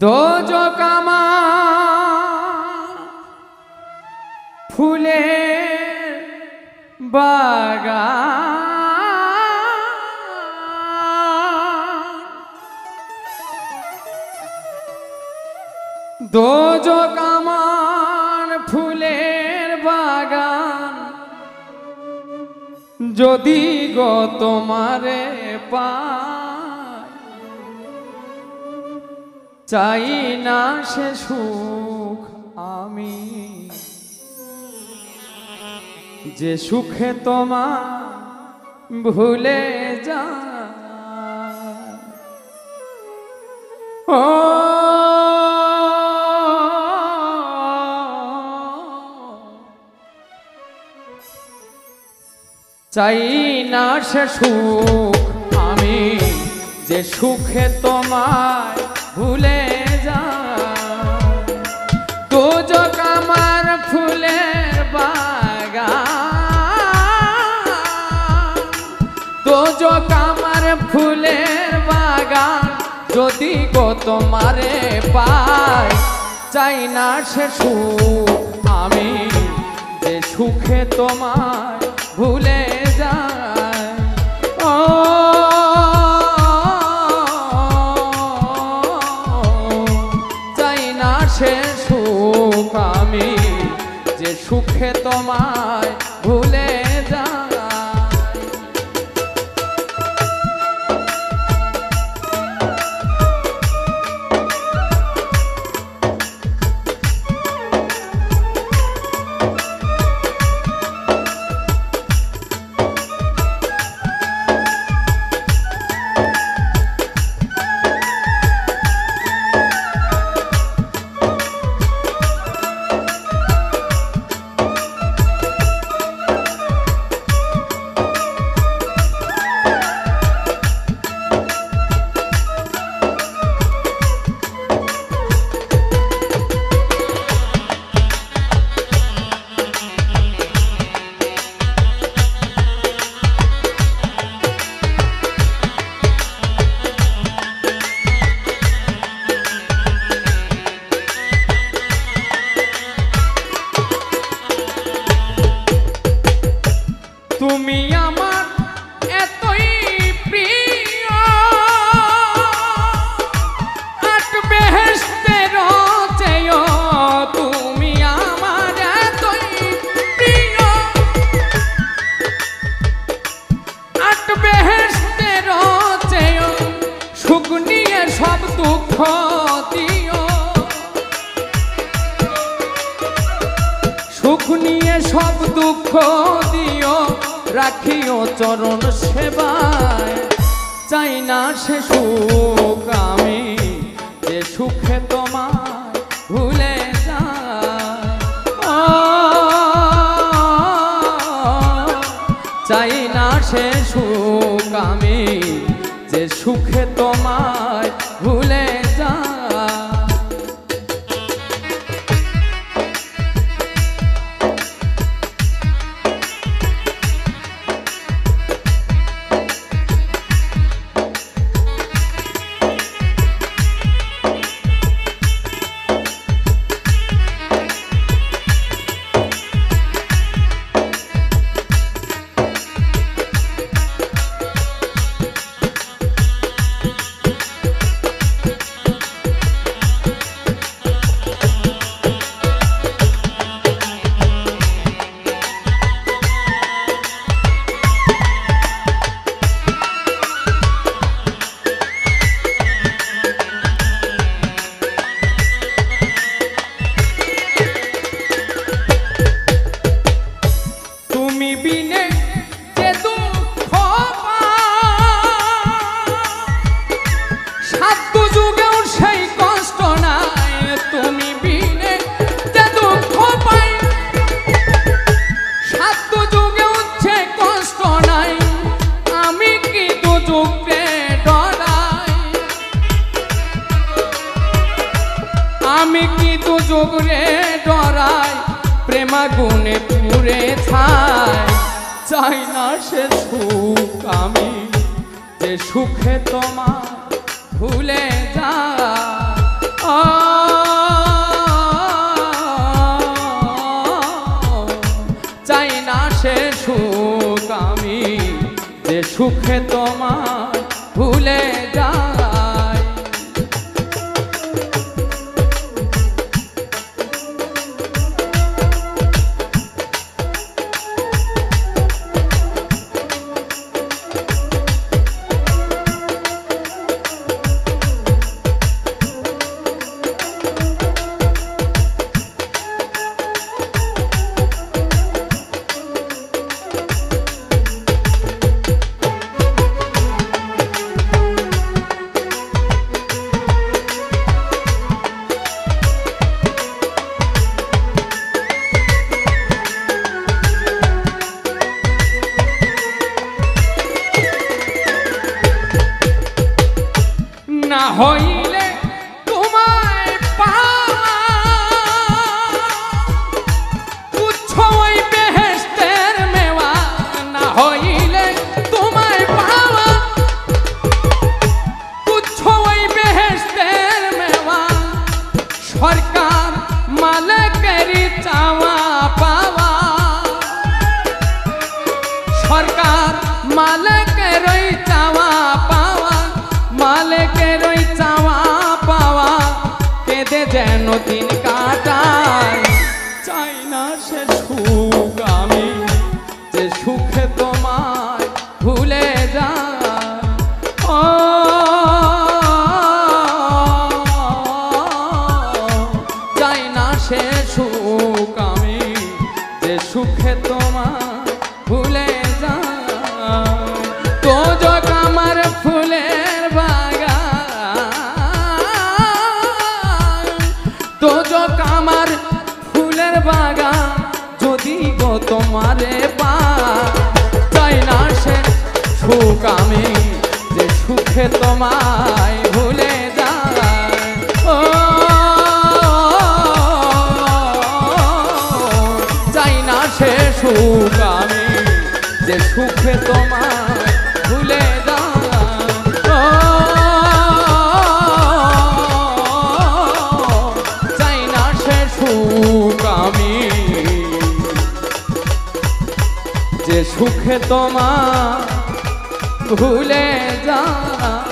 দোজক আমার ফুলের বাগান, দোজক আমার ফুলের বাগান, যদি গো তোমারে পাই, চাই না সে সুখ আমি, যে সুখে তোমার ভুলে যায়। ও চাই না সে সুখ আমি, যে সুখে তোমায় ভুলে যায়। দোজক আমার ফুলের বাগান, দোজক আমার ফুলের বাগান, যদি গো তোমারে পাই, চাই না সে সুখ আমি, যে সুখে তোমায় ভুলে যায়। ও চাই না সে সুখ আমি, যে সুখে তোমায় ভুলে যায়। তুমি আমার এতই প্রিয়, আট বেহেশতের চেয়ে তুমি আমার এতই প্রিয়, আট বেহেশতের চেয়ে সুখ নিয়ে সব দুঃখ দিও, সুখ নিয়ে সব দুঃখ দিও, রাখিও চরণ সেবায়। চাই না সে সুখ আমি, যে সুখে তোমায় ভুলে যায়। চাই না সে সুখ আমি, যে সুখে তোমায় ভুলে যায়। আমি কি দুযোগ রে ডরাই, প্রেমাগুনে পুরে ছাই। চাই না সে সুখ আমি, যে সুখে তোমার ভুলে যায়। চাই না সে সুখ আমি যে সুখে তোমায় ভুলে যাই। না হইলে তোমায় পাওয়া তুচ্ছ ওই বেহেশতের মেওয়া, না হইলে তোমায় পাওয়া তুচ্ছ ওই বেহেশতের মেওয়া, সরকার মালিকেরই চাওয়া পাওয়া, সরকার মালিকেরই চাওয়া পাওয়া, মালিকেরই চাওয়া পাওয়া, কেঁদে যেন দিন কাটায়। চাই না সে সুখ আমি যে সুখে তোমায় ভুলে যাই। ও চাই না সে সুখ আমি যে সুখে তোমায় ভুলে যাই। তো যোগ আমার ফুলের বাগান, তো যোগ আমার ফুলের বাগান, যদি গো তোমারে পা, চাই না সে সুখ আমি যে সুখে তোমায় ভুলে যাই। ও চাই না সে সুখ আমি যে সুখে তোমায় ভুলে যাই। ও চাই না সে সুখ আমি যে সুখে তোমায় ভুলে যাই।